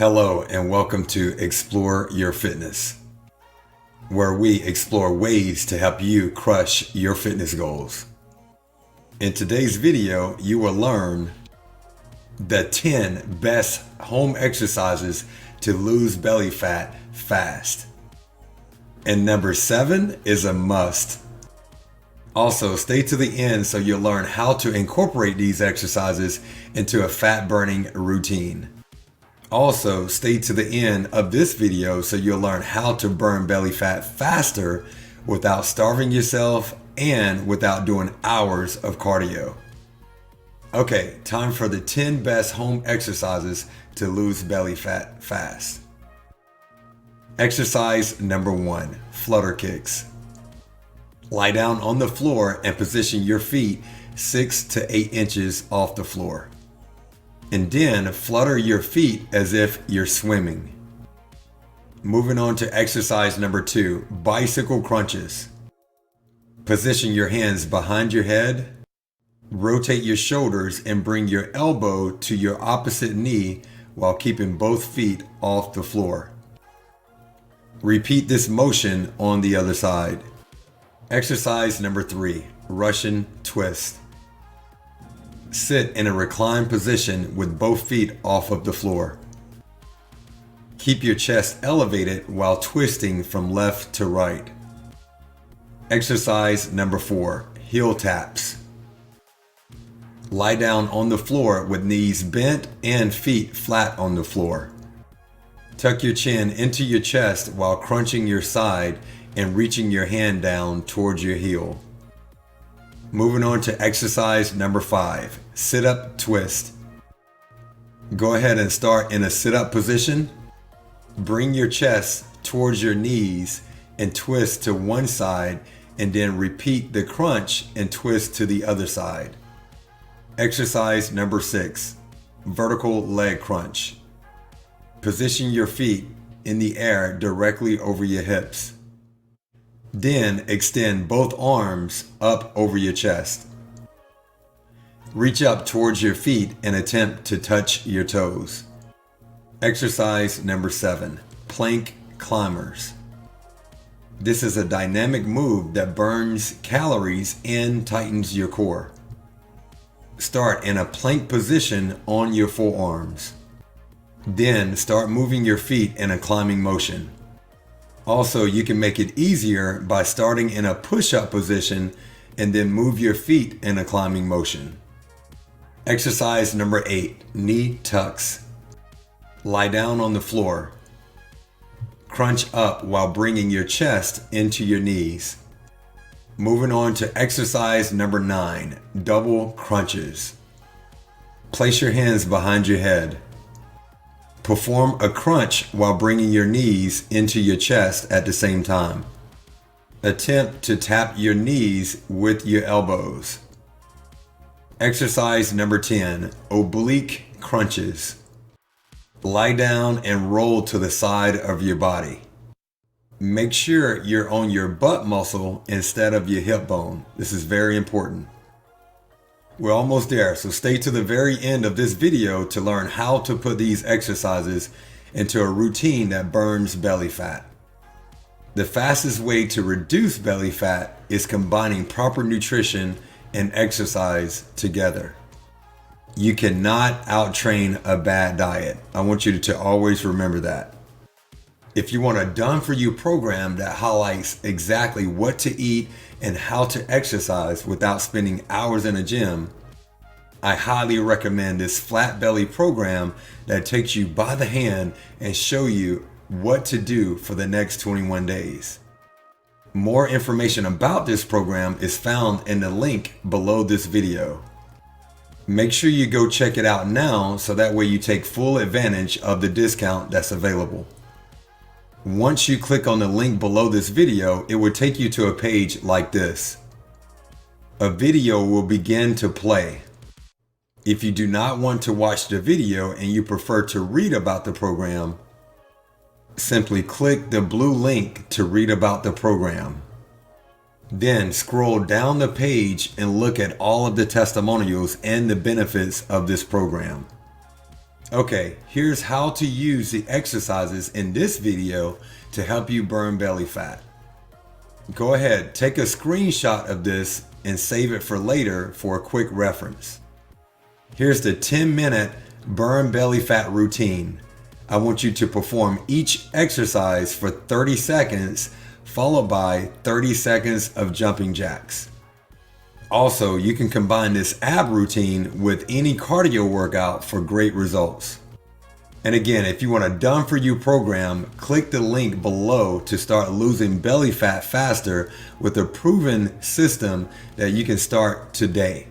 Hello and welcome to Explore Your Fitness, where we explore ways to help you crush your fitness goals. In today's video, you will learn the 10 best home exercises to lose belly fat fast. And number 7 is a must. Also, stay to the end so you'll learn how to incorporate these exercises into a fat burning routine. Also, stay to the end of this video so you'll learn how to burn belly fat faster without starving yourself and without doing hours of cardio. Okay, time for the 10 best home exercises to lose belly fat fast. Exercise number 1, flutter kicks. Lie down on the floor and position your feet 6 to 8 inches off the floor. And then flutter your feet as if you're swimming. Moving on to exercise number 2, bicycle crunches. Position your hands behind your head, rotate your shoulders and bring your elbow to your opposite knee while keeping both feet off the floor. Repeat this motion on the other side. Exercise number 3, Russian twist. Sit in a reclined position with both feet off of the floor. Keep your chest elevated while twisting from left to right. Exercise number 4, heel taps. Lie down on the floor with knees bent and feet flat on the floor. Tuck your chin into your chest while crunching your side and reaching your hand down towards your heel. Moving on to exercise number 5, sit-up twist. Go ahead and start in a sit-up position. Bring your chest towards your knees and twist to one side, and then repeat the crunch and twist to the other side. Exercise number 6, vertical leg crunch. Position your feet in the air directly over your hips. Then extend both arms up over your chest. Reach up towards your feet and attempt to touch your toes. Exercise number 7, plank climbers. This is a dynamic move that burns calories and tightens your core. Start in a plank position on your forearms. Then start moving your feet in a climbing motion. Also, you can make it easier by starting in a push-up position and then move your feet in a climbing motion. Exercise number 8, knee tucks. Lie down on the floor. Crunch up while bringing your chest into your knees. Moving on to exercise number 9, double crunches. Place your hands behind your head. Perform a crunch while bringing your knees into your chest at the same time. Attempt to tap your knees with your elbows. Exercise number 10, oblique crunches. Lie down and roll to the side of your body. Make sure you're on your butt muscle instead of your hip bone. This is very important. We're almost there, so stay to the very end of this video to learn how to put these exercises into a routine that burns belly fat. The fastest way to reduce belly fat is combining proper nutrition and exercise together. You cannot out-train a bad diet. I want you to always remember that. If you want a done-for-you program that highlights exactly what to eat and how to exercise without spending hours in a gym, I highly recommend this flat belly program that takes you by the hand and show you what to do for the next 21 days. More information about this program is found in the link below this video. Make sure you go check it out now so that way you take full advantage of the discount that's available. Once you click on the link below this video, it will take you to a page like this. A video will begin to play. If you do not want to watch the video and you prefer to read about the program, simply click the blue link to read about the program. Then scroll down the page and look at all of the testimonials and the benefits of this program. Okay, here's how to use the exercises in this video to help you burn belly fat. Go ahead, take a screenshot of this and save it for later for a quick reference. Here's the 10-minute burn belly fat routine. I want you to perform each exercise for 30 seconds, followed by 30 seconds of jumping jacks. Also, you can combine this ab routine with any cardio workout for great results. And again, if you want a done-for-you program, click the link below to start losing belly fat faster with a proven system that you can start today.